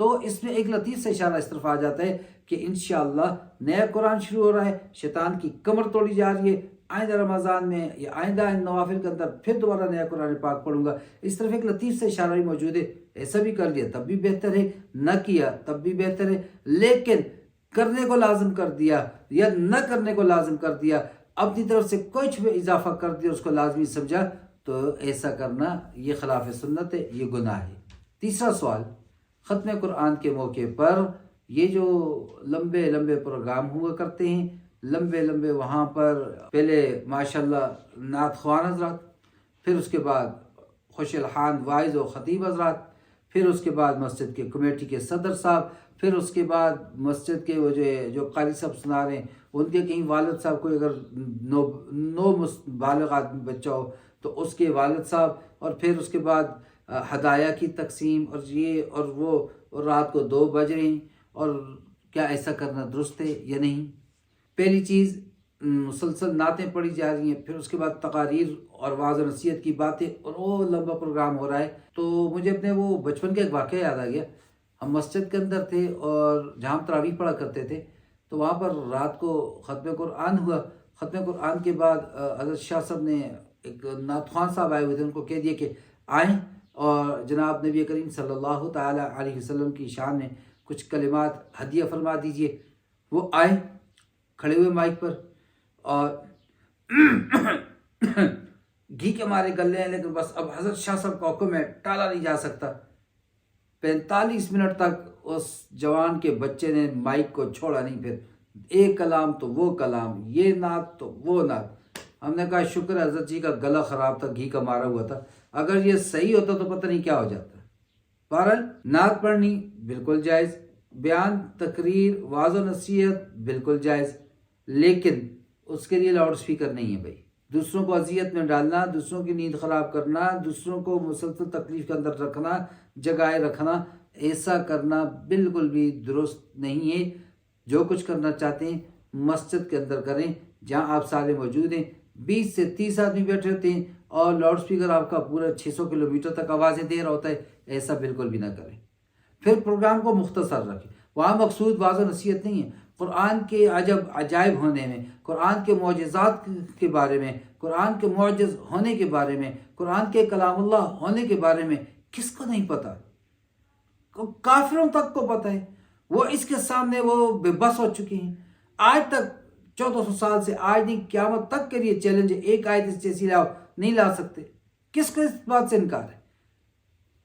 تو اس میں ایک لطیف سے اشارہ اس طرف آ جاتا ہے کہ انشاءاللہ نیا قرآن شروع ہو رہا ہے، شیطان کی کمر توڑی جا رہی ہے، آئندہ رمضان میں یا آئندہ نوافل کے اندر پھر دوبارہ نیا قرآن پاک پڑھوں گا. اس طرف ایک لطیف سے اشارہ بھی موجود ہے. ایسا بھی کر لیا تب بھی بہتر ہے، نہ کیا تب بھی بہتر ہے، لیکن کرنے کو لازم کر دیا یا نہ کرنے کو لازم کر دیا، اپنی طرف سے کچھ بھی اضافہ کر دیا، اس کو لازمی سمجھا، تو ایسا کرنا یہ خلاف سنت ہے، یہ گناہ ہے. تیسرا سوال، ختم قرآن کے موقع پر یہ جو لمبے لمبے پروگرام ہوا کرتے ہیں، لمبے لمبے وہاں پر پہلے ماشاءاللہ نعت خوان حضرات، پھر اس کے بعد خوش الحان وائز و خطیب حضرات، پھر اس کے بعد مسجد کے کمیٹی کے صدر صاحب، پھر اس کے بعد مسجد کے وہ جو قاری صاحب سنا رہے ہیں، ان کے کہیں والد صاحب کوئی اگر نو بالغ آدمی بچہ ہو تو اس کے والد صاحب، اور پھر اس کے بعد ہدایہ کی تقسیم اور یہ اور وہ، اور رات کو 2 بج رہے ہیں. اور کیا ایسا کرنا درست ہے یا نہیں؟ پہلی چیز، مسلسل نعتیں پڑھی جا رہی ہیں، پھر اس کے بعد تقاریر اور واعظ و نصیحت کی باتیں، اور وہ لمبا پروگرام ہو رہا ہے. تو مجھے اپنے وہ بچپن کا ایک واقعہ یاد آ گیا. ہم مسجد کے اندر تھے اور جہاں ہم تراویح پڑھا کرتے تھے، تو وہاں پر رات کو ختم قرآن ہوا. ختم قرآن کے بعد حضرت شاہ صاحب نے، ایک نعت خوان صاحب آئے ہوئے تھے، ان کو کہہ دیا کہ آئیں اور جناب نبی کریم صلی اللہ تعالیٰ علیہ وسلم کی شان میں کچھ کلمات ہدیہ فرما دیجئے. وہ آئے، کھڑے ہوئے مائک پر، اور گھی کے مارے گلے ہیں، لیکن بس اب حضرت شاہ صاحب کا حکم ہے، ٹالا نہیں جا سکتا. 45 منٹ تک اس جوان کے بچے نے مائک کو چھوڑا نہیں. پھر ایک کلام تو وہ کلام، یہ نعت تو وہ نعت. ہم نے کہا شکر ہے حضرت جی کا گلا خراب تھا، گھی کا مارا ہوا تھا، اگر یہ صحیح ہوتا تو پتہ نہیں کیا ہو جاتا. بہرحال نعت پڑھنی بالکل جائز، بیان، تقریر، واعظ و نصیحت بالکل جائز، لیکن اس کے لیے لاؤڈ سپیکر نہیں ہے بھائی. دوسروں کو اذیت میں ڈالنا، دوسروں کی نیند خراب کرنا، دوسروں کو مسلسل تکلیف کے اندر رکھنا، جگائے رکھنا، ایسا کرنا بالکل بھی درست نہیں ہے. جو کچھ کرنا چاہتے ہیں مسجد کے اندر کریں، جہاں آپ سارے موجود ہیں. 20 سے 30 آدمی بیٹھے ہوتے ہیں اور لاؤڈ سپیکر آپ کا پورا 600 کلومیٹر تک آوازیں دے رہا ہوتا ہے. ایسا بالکل بھی نہ کریں. پھر پروگرام کو مختصر رکھیں. وہاں مقصود واعظ و نصیحت نہیں ہے. قرآن کے عجائب ہونے میں، قرآن کے معجزات کے بارے میں، قرآن کے معجز ہونے کے بارے میں، قرآن کے کلام اللہ ہونے کے بارے میں کس کو نہیں پتا؟ کافروں تک کو پتہ ہے. وہ اس کے سامنے وہ بے بس ہو چکے ہیں. آج تک 1400 سال سے آج نہیں، قیامت تک کے لیے چیلنج ہے، ایک آیت اس جیسی لاؤ، نہیں لا سکتے. کس کو اس بات سے انکار ہے؟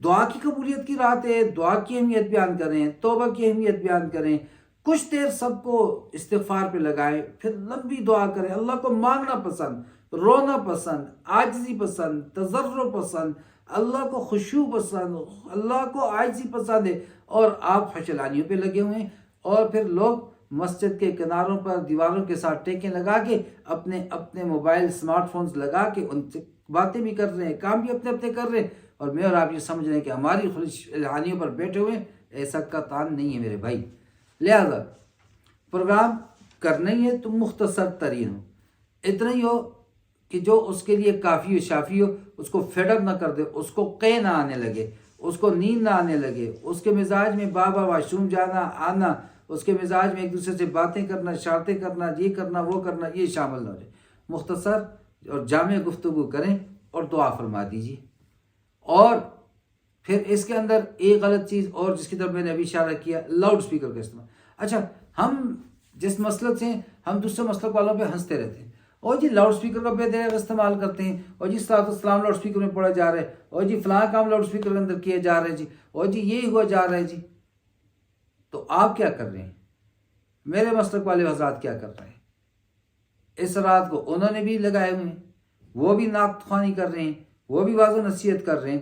دعا کی قبولیت کی رات ہے، دعا کی اہمیت بیان کریں، توبہ کی اہمیت بیان کریں، کچھ دیر سب کو استغفار پہ لگائیں، پھر لمبی دعا کریں. اللہ کو مانگنا پسند، رونا پسند، عاجزی پسند، تضرع پسند، اللہ کو خشوع پسند، اللہ کو عاجزی پسند ہے، اور آپ فشلانیوں پہ لگے ہوئے ہیں. اور پھر لوگ مسجد کے کناروں پر دیواروں کے ساتھ ٹیکیں لگا کے اپنے موبائل اسمارٹ فونز لگا کے ان سے باتیں بھی کر رہے ہیں، کام بھی اپنے اپنے کر رہے ہیں، اور میں اور آپ یہ سمجھ رہے ہیں کہ ہماری فشلانیوں پر بیٹھے ہوئے ہیں. ایسا کا تان نہیں ہے میرے بھائی. لہذا پروگرام کرنا ہی ہے تو مختصر ترین ہو، اتنا ہی ہو کہ جو اس کے لیے کافی و شافی ہو. اس کو فیڈ اپ نہ کر دے، اس کو قے نہ آنے لگے، اس کو نیند نہ آنے لگے، اس کے مزاج میں بابا واش روم جانا آنا، اس کے مزاج میں ایک دوسرے سے باتیں کرنا، شرارتیں کرنا، یہ کرنا وہ کرنا، یہ شامل نہ ہو جائے. مختصر اور جامع گفتگو کریں اور دعا فرما دیجیے. اور پھر اس کے اندر ایک غلط چیز اور جس کی طرف میں نے ابھی اشارہ کیا، لاؤڈ سپیکر کا استعمال. اچھا، ہم جس مسلک سے ہیں، ہم دوسرے مسلک والوں پہ ہنستے رہتے ہیں، اور جی لاؤڈ سپیکر کا بے دریغ استعمال کرتے ہیں، اور جی صلاۃ السلام لاؤڈ سپیکر میں پڑھا جا رہا ہے، اور جی فلاں کام لاؤڈ سپیکر کے اندر کیے جا رہے ہیں جی، اور جی یہ ہوا جا رہا ہے جی. تو آپ کیا کر رہے ہیں؟ میرے مسلک والے حضرات کیا کر رہے ہیں؟ اس رات کو انہوں نے بھی لگائے ہوئے ہیں، وہ بھی نعت خوانی کر رہے ہیں، وہ بھی واعظ و نصیحت کر رہے ہیں.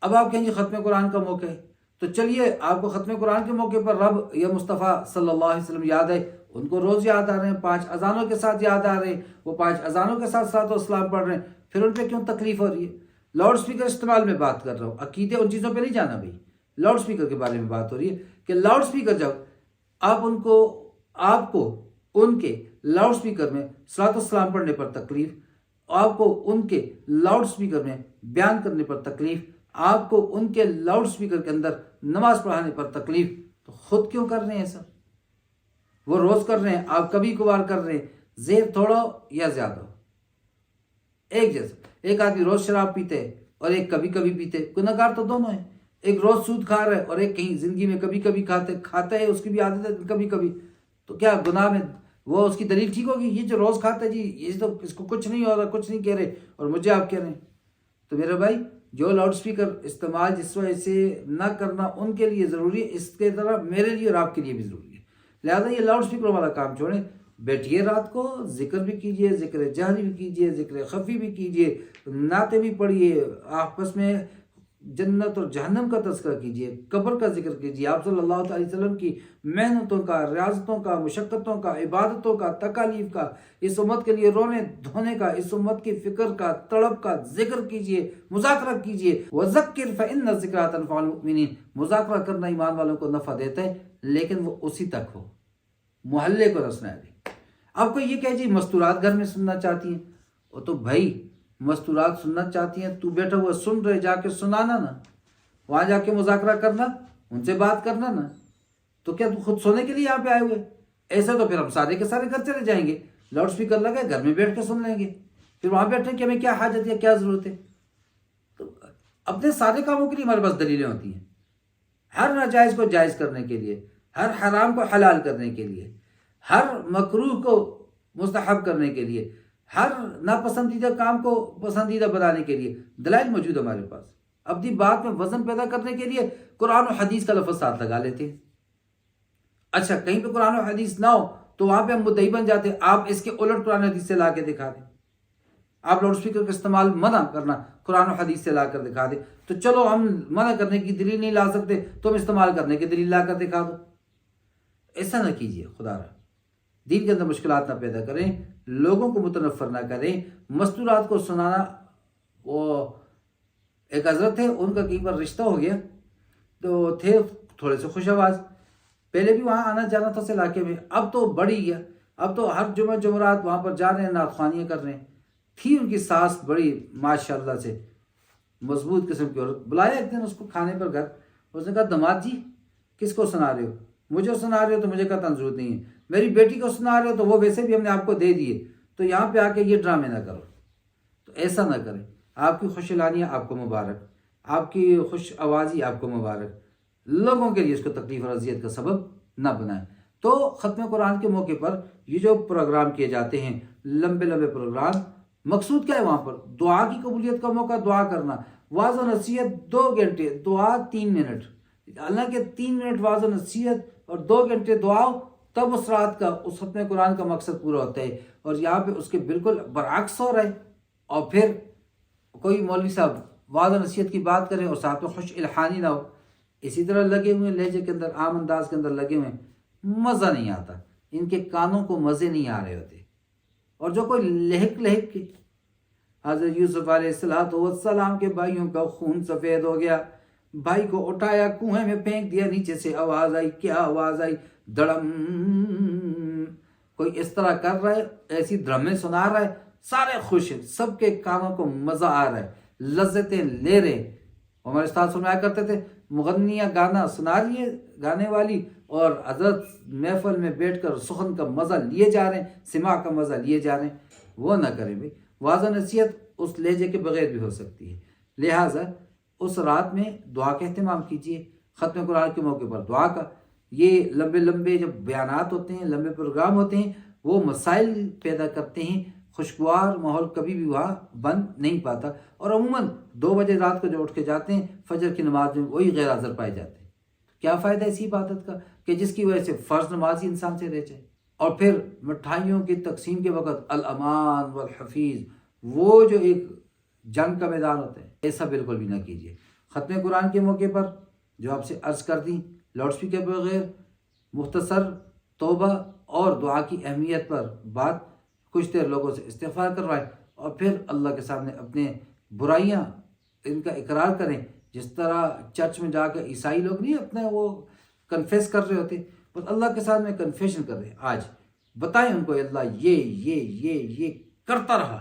اب آپ کہیں گے ختم قرآن کا موقع ہے، تو چلیے آپ کو ختم قرآن کے موقع پر رب یا مصطفیٰ صلی اللہ علیہ وسلم یاد ہے. ان کو روز یاد آ رہے ہیں، 5 اذانوں کے ساتھ یاد آ رہے ہیں، وہ 5 اذانوں کے ساتھ صلاۃ والسلام پڑھ رہے ہیں. پھر ان پہ کیوں تکلیف ہو رہی ہے؟ لاؤڈ سپیکر استعمال میں بات کر رہا ہوں، عقیدے ان چیزوں پہ نہیں جانا بھائی. لاؤڈ سپیکر کے بارے میں بات ہو رہی ہے کہ لاؤڈ سپیکر جب آپ کو ان کے لاؤڈ سپیکر میں صلاۃ والسلام پڑھنے پر تکلیف، آپ کو ان کے لاؤڈ سپیکر میں بیان کرنے پر تکلیف، آپ کو ان کے لاؤڈ سپیکر کے اندر نماز پڑھانے پر تکلیف، تو خود کیوں کر رہے ہیں ایسا؟ وہ روز کر رہے ہیں، آپ کبھی کبھار کر رہے ہیں، زیر تھوڑا ہو یا زیادہ ہو، ایک جیسا۔ ایک آدمی روز شراب پیتے ہے اور ایک کبھی کبھی پیتے، گناہ گار تو دونوں ہیں۔ ایک روز سود کھا رہا ہے اور ایک کہیں زندگی میں کبھی کبھی کھاتا ہے، اس کی بھی عادت ہے کبھی کبھی، تو کیا گناہ میں وہ اس کی دلیل ٹھیک ہوگی؟ یہ جو روز کھاتا ہے جی، یہ تو اس کو کچھ نہیں ہو رہا، کچھ نہیں کہہ رہے، اور مجھے آپ کہہ رہے ہیں۔ تو میرے بھائی، جو لاؤڈ سپیکر استعمال جس وجہ سے نہ کرنا ان کے لیے ضروری ہے، اس کے طرح میرے لیے اور آپ کے لیے بھی ضروری ہے۔ لہٰذا یہ لاؤڈ سپیکر والا کام چھوڑیں، بیٹھیے رات کو، ذکر بھی کیجئے، ذکر جہری بھی کیجئے، ذکر خفی بھی کیجئے، نعتیں بھی پڑھیے، آپس میں جنت اور جہنم کا تذکرہ کیجئے، قبر کا ذکر کیجئے، آپ صلی اللہ علیہ وسلم کی محنتوں کا، ریاضتوں کا، مشقتوں کا، عبادتوں کا، تکالیف کا، اس امت کے لیے رونے دھونے کا، اس امت کی فکر کا، تڑپ کا ذکر کیجئے، مذاکرہ کیجئے۔ وَذَكِّرْ فَإِنَّ الذِّكْرَىٰ تَنفَعُ الْمُؤْمِنِينَ۔ مذاکرہ کرنا ایمان والوں کو نفع دیتا ہے، لیکن وہ اسی تک ہو، محلے کو نہ سنائے دے۔ آپ کو یہ کہ جی مستورات گھر میں سننا چاہتی ہیں، وہ تو بھائی مستورات سننا چاہتی ہیں، تو بیٹھا ہوا سن رہے، جا کے سنانا نا، وہاں جا کے مذاکرہ کرنا، ان سے بات کرنا نا۔ تو کیا تو خود سونے کے لیے یہاں پہ آئے ہوئے؟ ایسا تو پھر ہم سارے کے سارے گھر چلے جائیں گے، لاؤڈ سپیکر لگے گھر میں بیٹھ کے سن لیں گے، پھر وہاں بیٹھنے کی ہمیں کیا حاجت ہے، کیا ضرورت ہے؟ تو اپنے سارے کاموں کے لیے ہمارے پاس دلیلیں ہوتی ہیں، ہر ناجائز کو جائز کرنے کے لیے، ہر حرام کو حلال کرنے کے لیے، ہر مکروہ کو مستحب کرنے کے لیے، ہر ناپسندیدہ کام کو پسندیدہ بنانے کے لیے دلائل موجود ہمارے پاس۔ اپنی بات میں وزن پیدا کرنے کے لیے قرآن و حدیث کا لفظ ساتھ لگا لیتے ہیں۔ اچھا، کہیں پہ قرآن و حدیث نہ ہو تو وہاں پہ ہم مدعی بن جاتے ہیں، آپ اس کے الٹ قرآن و حدیث سے لا کے دکھا دیں۔ آپ لاؤڈ سپیکر کا استعمال منع کرنا، قرآن و حدیث سے لا کر دکھا دیں، تو چلو ہم منع کرنے کی دلیل نہیں لا سکتے، تم استعمال کرنے کی دلیل لا کر دکھا دو۔ ایسا نہ کیجیے، خدا رہا، دین کے اندر مشکلات نہ پیدا کریں، لوگوں کو متنفر نہ کریں۔ مستورات کو سنانا، وہ ایک حضرت تھے، ان کا کہیں پر رشتہ ہو گیا، تو تھے تھوڑے سے خوش آواز، پہلے بھی وہاں آنا جانا تھا اس علاقے میں، اب تو بڑھ ہی گیا، اب تو ہر جمعرات وہاں پر جا رہے ہیں، نعت خوانیاں کر رہے ہیں۔ تھی ان کی ساس بڑی ماشاءاللہ سے مضبوط قسم کی عورت، بلایا ایک دن اس کو کھانے پر گھر، اس نے کہا داماد جی کس کو سنا رہے ہو؟ مجھے سنا رہے ہو تو مجھے کہا ضرورت نہیں ہے، میری بیٹی کو سنا رہے ہو تو وہ ویسے بھی ہم نے آپ کو دے دیے، تو یہاں پہ آ کے یہ ڈرامے نہ کرو۔ تو ایسا نہ کریں، آپ کی خوش اعلانیاں آپ کو مبارک، آپ کی خوش آوازی آپ کو مبارک، لوگوں کے لیے اس کو تکلیف اور اذیت کا سبب نہ بنائیں۔ تو ختم قرآن کے موقع پر یہ جو پروگرام کیے جاتے ہیں، لمبے لمبے پروگرام، مقصود کیا ہے؟ وہاں پر دعا کی قبولیت کا موقع، دعا کرنا، واعظ و نصیحت 2 گھنٹے، دعا 3 منٹ، حالانکہ 3 منٹ واعظ و نصیحت اور 2 گھنٹے دعا، تب اس رات کا، اس ختم قرآن کا مقصد پورا ہوتا ہے۔ اور یہاں پہ اس کے بالکل برعکس ہو رہا ہے، اور پھر کوئی مولوی صاحب واعظ و نصیحت کی بات کریں اور ساتھ میں خوش الحانی نہ ہو، اسی طرح لگے ہوئے لہجے کے اندر، عام انداز کے اندر لگے ہوئے، مزہ نہیں آتا، ان کے کانوں کو مزے نہیں آ رہے ہوتے۔ اور جو کوئی لہک کے حضرت یوسف علیہ السلام کے بھائیوں کا خون سفید ہو گیا، بھائی کو اٹھایا، کنویں میں پھینک دیا، نیچے سے آواز آئی، کیا آواز آئی؟ دڑم، کوئی اس طرح کر رہا ہے، ایسی ڈرامے سنا رہا ہے، سارے خوش ہیں، سب کے کانوں کو مزہ آ رہا ہے، لذتیں لے رہے ہیں۔ ہمارے استاد فرمایا کرتے تھے، مغنیہ گانا سنا رہی ہے گانے والی، اور حضرت محفل میں بیٹھ کر سخن کا مزہ لیے جا رہے ہیں، سماع کا مزہ لیے جا رہے ہیں۔ وہ نہ کریں بھائی، واعظ نصیحت اس لہجے کے بغیر بھی ہو سکتی ہے، لہٰذا اس رات میں دعا کا اہتمام کیجیے، ختم قرآن کے موقع پر دعا کا۔ یہ لمبے لمبے جو بیانات ہوتے ہیں، لمبے پروگرام ہوتے ہیں، وہ مسائل پیدا کرتے ہیں، خوشگوار ماحول کبھی بھی وہاں بن نہیں پاتا، اور عموماً 2 بجے رات کو جو اٹھ کے جاتے ہیں فجر کی نماز میں، وہی غیر حاضر پائے جاتے ہیں۔ کیا فائدہ اسی عبادت کا کہ جس کی وجہ سے فرض نماز ہی انسان سے رہ جائے؟ اور پھر مٹھائیوں کی تقسیم کے وقت الامان والحفیظ، وہ جو ایک جنگ کا میدان ہوتا ہے، ایسا بالکل بھی نہ کیجیے۔ ختم قرآن کے موقع پر جو آپ سے عرض کر دی، لاؤڈ سپیکر کے بغیر مختصر توبہ اور دعا کی اہمیت پر بات، کچھ دیر لوگوں سے استغفار کروائیں، اور پھر اللہ کے سامنے اپنے برائیاں ان کا اقرار کریں، جس طرح چرچ میں جا کر عیسائی لوگ نہیں اپنا وہ کنفیس کر رہے ہوتے، بس اللہ کے سامنے کنفیشن کر رہے ہیں۔ آج بتائیں ان کو، اللہ یہ کرتا رہا،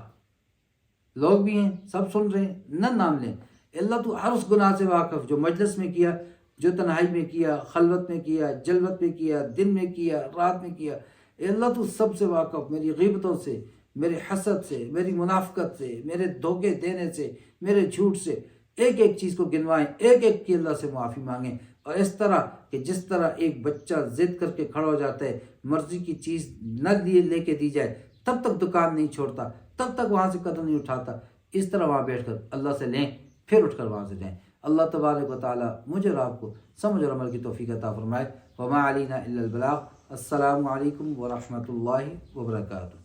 لوگ بھی ہیں، سب سن رہے ہیں، نہ نام لیں، اللہ تو ہر اس گناہ سے واقف جو مجلس میں کیا، جو تنہائی میں کیا، خلوت میں کیا، جلوت میں کیا، دن میں کیا، رات میں کیا، اے اللہ تو سب سے واقف، میری غیبتوں سے، میرے حسد سے، میری منافقت سے، میرے دھوکے دینے سے، میرے جھوٹ سے، ایک ایک چیز کو گنوائیں، ایک ایک کی اللہ سے معافی مانگیں، اور اس طرح کہ جس طرح ایک بچہ ضد کر کے کھڑا ہو جاتا ہے، مرضی کی چیز نہ لے کے دی جائے تب تک دکان نہیں چھوڑتا، تب تک وہاں سے قدم نہیں اٹھاتا، اس طرح وہاں بیٹھ کر اللہ سے لیں، پھر اٹھ کر وہاں سے جائیں۔ اللہ تبارک و تعالی مجھے اور آپ کو سمجھ اور عمل کی توفیق عطا فرمائے۔ وما علینا الا البلاغ۔ السلام علیکم ورحمۃ اللہ وبرکاتہ۔